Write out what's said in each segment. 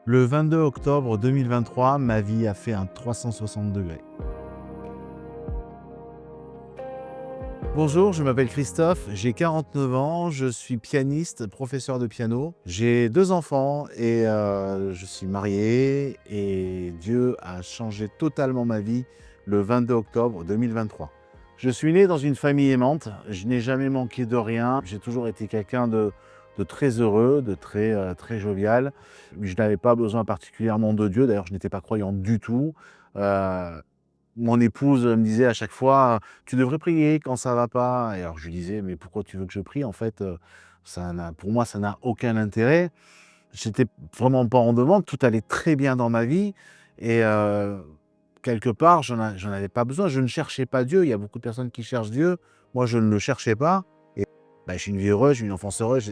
Le 22 octobre 2023, ma vie a fait un 360 degrés. Bonjour, je m'appelle Christophe, j'ai 49 ans, je suis pianiste, professeur de piano. J'ai 2 enfants et je suis marié et Dieu a changé totalement ma vie le 22 octobre 2023. Je suis né dans une famille aimante, je n'ai jamais manqué de rien, j'ai toujours été quelqu'un de très heureux, de très jovial. Je n'avais pas besoin particulièrement de Dieu, d'ailleurs je n'étais pas croyant du tout. Heu Mon épouse me disait à chaque fois: «Tu devrais prier quand ça va pas», et alors je lui disais: «Mais pourquoi tu veux que je prie? En fait, pour moi, ça n'a aucun intérêt». J'étais vraiment pas en demande, tout allait très bien dans ma vie et quelque part, j'en avais pas besoin. Je ne cherchais pas Dieu. Il y a beaucoup de personnes qui cherchent Dieu. Moi, je ne le cherchais pas et j'ai une vie heureuse, j'ai une enfance heureuse,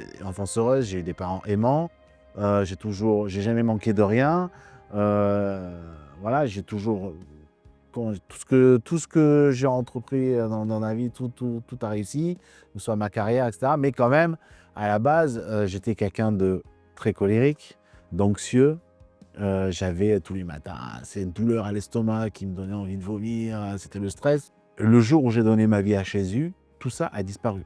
j'ai eu des parents aimants, j'ai jamais manqué de rien. Voilà, j'ai toujours tout ce que j'ai entrepris, dans ma vie, tout a réussi, que ce soit ma carrière et cetera. Mais quand même, à la base, j'étais quelqu'un de très colérique, d'anxieux. J'avais tous les matins ces douleurs à l'estomac qui me donnaient envie de vomir, c'était le stress. Le jour où j'ai donné ma vie à Jésus, tout ça a disparu.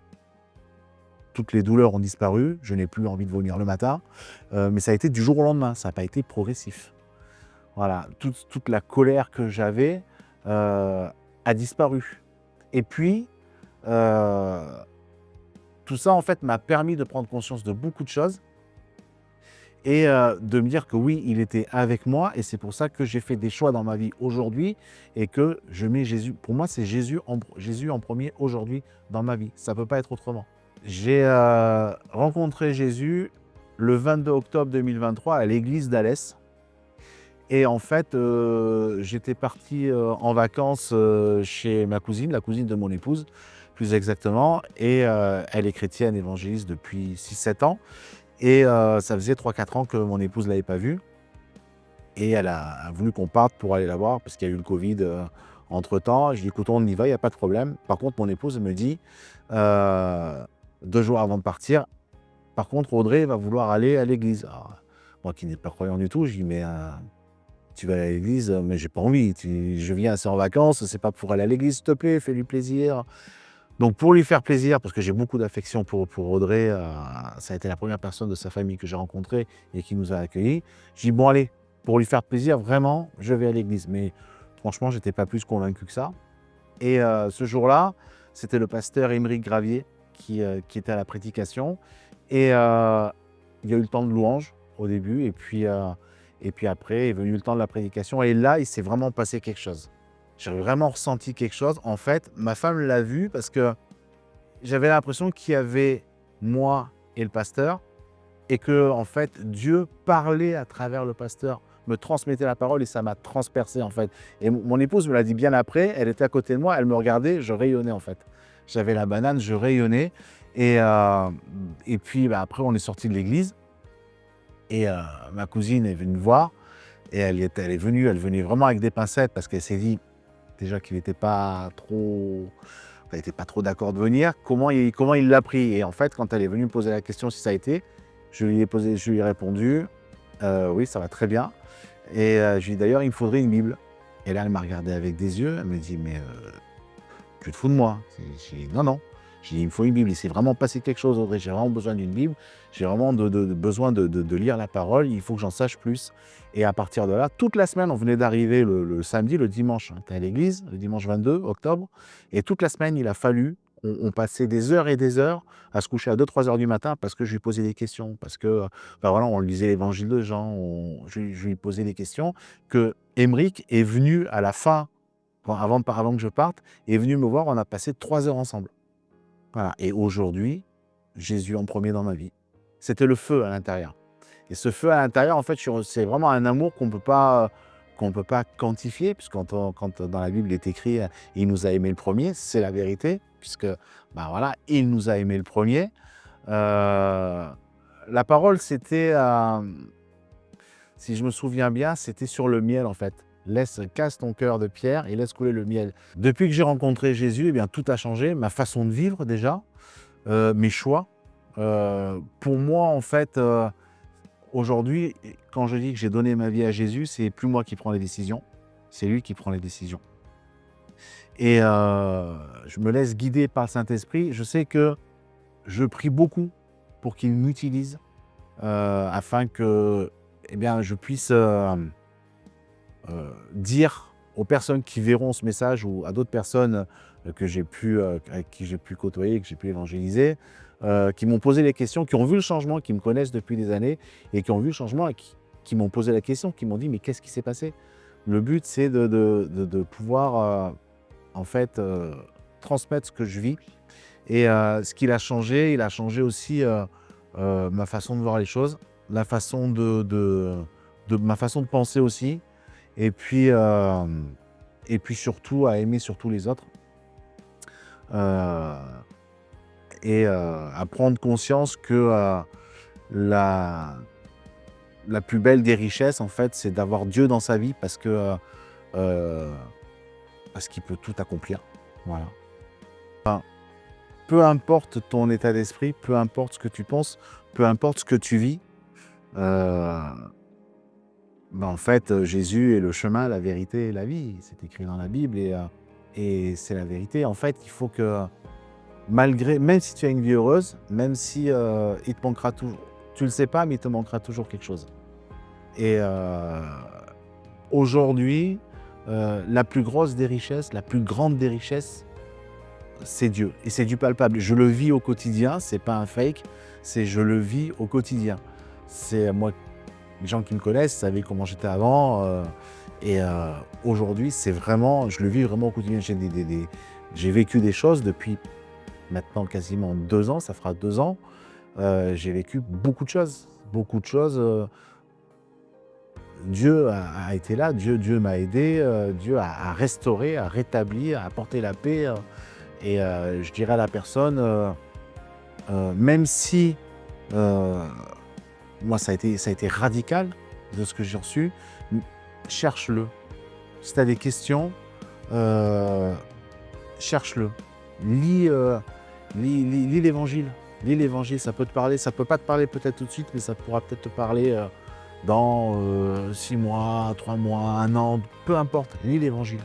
Toutes les douleurs ont disparu, je n'ai plus envie de vomir le matin, mais ça a été du jour au lendemain, ça n'a pas été progressif. Voilà, toute la colère que j'avais, a disparu et puis, heu, tout ça, en fait, m'a permis de prendre conscience de beaucoup de choses et de me dire que oui, il était avec moi et c'est pour ça que j'ai fait des choix dans ma vie aujourd'hui et que je mets Jésus pour moi, c'est Jésus en 1er aujourd'hui dans ma vie. Ça peut pas être autrement. J'ai, rencontré Jésus le 22 octobre 2023 à l'église d'Alès. Et en fait, j'étais parti, en vacances, chez ma cousine, la cousine de mon épouse, plus exactement et elle est chrétienne évangéliste depuis 6 7 ans et ça faisait 3 4 ans que mon épouse ne l'avait pas vue et elle a voulu qu'on parte pour aller la voir parce qu'il y a eu le covid, entre-temps. Je dis: «Écoute, on y va, il y a pas de problème». Par contre, mon épouse me dit, heu, 2 jours avant de partir: «Par contre, Audrey va vouloir aller à l'église». Alors, moi qui n'ai pas croyant du tout, je dis: «Mais tu vas à l'église, mais j'ai pas envie. Je viens, c'est en vacances, c'est pas pour aller à l'église, s'il te plaît, fais-lui plaisir». Donc pour lui faire plaisir, parce que j'ai beaucoup d'affection pour Audrey, ça a été la première personne de sa famille que j'ai rencontrée et qui nous a accueillis. Je dis: «Bon allez, pour lui faire plaisir, vraiment, je vais à l'église». Mais franchement, j'étais pas plus convaincu que ça et ce jour-là, c'était le pasteur Aymeric Gravier qui était à la prédication et il y a eu le temps de louange au début et puis après est venu le temps de la prédication et là, il s'est vraiment passé quelque chose. J'ai vraiment ressenti quelque chose. En fait, ma femme l'a vu parce que j'avais l'impression qu'il y avait moi et le pasteur et que en fait, Dieu parlait à travers le pasteur, me transmettait la parole et ça m'a transpercé, en fait. Et mon épouse me l'a dit bien après, elle était à côté de moi, elle me regardait, je rayonnais, en fait. J'avais la banane, je rayonnais et puis, après on est sorti de l'église et ma cousine est venue me voir et elle venait vraiment avec des pincettes parce qu'elle s'est dit déjà qu'il était pas trop elle était pas trop d'accord de venir. Comment il l'a pris? Et en fait, quand elle est venue me poser la question si ça a été, je lui ai répondu: «Oui, ça va très bien» et je lui ai dit: «D'ailleurs, il me faudrait une Bible». Et là, elle m'a regardé avec des yeux, elle me dit: «Mais tu te fous de moi?» J'ai dit: «Non, non». J'ai dit: «Il me faut une Bible, il s'est vraiment passé quelque chose Audrey, j'ai vraiment besoin d'une Bible, j'ai vraiment de besoin de lire la parole, il faut que j'en sache plus». Et à partir de là, toute la semaine, on venait d'arriver le samedi, le dimanche, on était à l'église, le dimanche 22 octobre et toute la semaine, il a fallu on passait des heures et des heures à se coucher à 2 3 heures du matin parce que je lui posais des questions, parce que, voilà, on lisait l'évangile de Jean, je lui posais des questions que Aymeric est venu à la fin, avant que je parte, est venu me voir, on a passé 3 heures ensemble. Voilà et aujourd'hui, Jésus en premier dans ma vie. C'était le feu à l'intérieur et ce feu à l'intérieur, en fait, c'est vraiment un amour qu'on peut pas quantifier puisque quand dans la Bible il est écrit, «Il nous a aimés le premier», c'est la vérité puisque, voilà, il nous a aimés le premier. La parole, c'était, si je me souviens bien, c'était sur le miel, en fait. Casse ton cœur de pierre et laisse couler le miel. Depuis que j'ai rencontré Jésus, eh bien, tout a changé. Ma façon de vivre déjà, mes choix. Pour moi, en fait, aujourd'hui, quand je dis que j'ai donné ma vie à Jésus, c'est plus moi qui prends les décisions, c'est lui qui prend les décisions. Et je me laisse guider par le Saint-Esprit. Je sais que je prie beaucoup pour qu'il m'utilise, afin que, eh bien, je puisse, dire aux personnes qui verront ce message ou à d'autres personnes, que j'ai pu, avec qui j'ai pu côtoyer, que j'ai pu évangéliser, qui m'ont posé des questions, qui ont vu le changement, qui me connaissent depuis des années et qui ont vu le changement et qui m'ont posé la question, qui m'ont dit: «Mais qu'est-ce qui s'est passé?» Le but, c'est de pouvoir, en fait, transmettre ce que je vis et ce qu'il a changé, il a changé aussi, ma façon de voir les choses, la façon de ma façon de penser aussi et puis, surtout à aimer surtout les autres, heu à prendre conscience que, la la plus belle des richesses, en fait, c'est d'avoir Dieu dans sa vie heu, parce qu'il peut tout accomplir. Voilà. Enfin, peu importe ton état d'esprit, peu importe ce que tu penses, peu importe ce que tu vis, heu, en fait, Jésus est le chemin, la vérité et la vie. C'est écrit dans la Bible et c'est la vérité. En fait, il faut que même si tu as une vie heureuse, même si, il te manquera toujours tu le sais pas, mais il te manquera toujours quelque chose et aujourd'hui, la plus grosse des richesses, la plus grande des richesses, c'est Dieu et c'est du palpable. Je le vis au quotidien, c'est pas un fake, c'est je le vis au quotidien. C'est moi les gens qui me connaissent savaient comment j'étais avant, et aujourd'hui, c'est vraiment je le vis vraiment au quotidien. J'ai vécu des choses depuis maintenant quasiment 2 ans, ça fera 2 ans. J'ai vécu beaucoup de choses, Dieu a été là, Dieu m'a aidé, Dieu a restauré, a rétabli, a apporté la paix, et je dirais à la personne, même si, heu, moi ça a été radical de ce que j'ai reçu, cherche-le. Si tu as des questions, heu, cherche-le. Lis, lis l'Évangile. Lis l'Évangile, ça peut te parler, ça peut pas te parler peut-être tout de suite, mais ça pourra peut-être te parler, dans, 6 mois, 3 mois, 1 an, peu importe, lis l'Évangile.